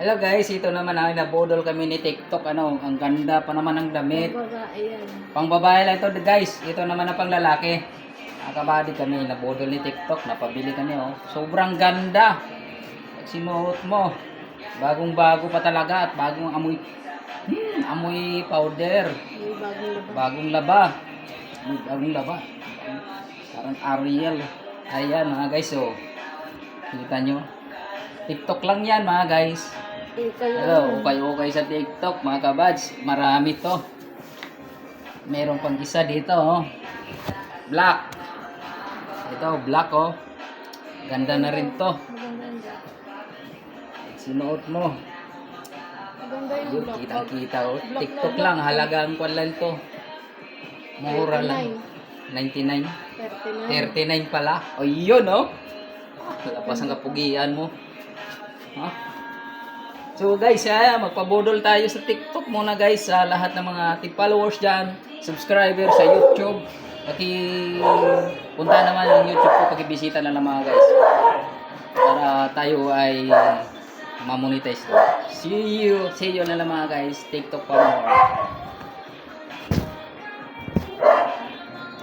Hello guys, ito naman nabudol kami ni TikTok. Ang ganda pa naman ng damit. Pang babae lang ito guys. Ito naman ang pang lalaki. Nakabady kami, nabudol ni TikTok. Napabili kami oh. Sobrang ganda. Pag sinuot mo, bagong bago pa talaga at bagong amoy. Amoy powder. Bagong laba. Bagong laba. Parang Ariel. Ayan mga guys oh. Kita nyo. TikTok lang yan mga guys. Hello, okay sa TikTok mga kabads. Marami to. Meron pang isa dito oh. Black. Ito, black oh. Ganda na rin to. Sinuot mo. Yun, kitang-kita oh. TikTok lang, halagang kwan lang to. Mura lang. 99. 39 pala. O yun oh. Lapas ang kapugian mo. Ha? So guys, magpabudol tayo sa TikTok muna guys. Sa lahat ng mga followers dyan, subscriber sa YouTube. Punta naman ang YouTube ko, pakibisita na lang mga guys. Para tayo ay mamonetize. See you na lang mga guys. TikTok pa more.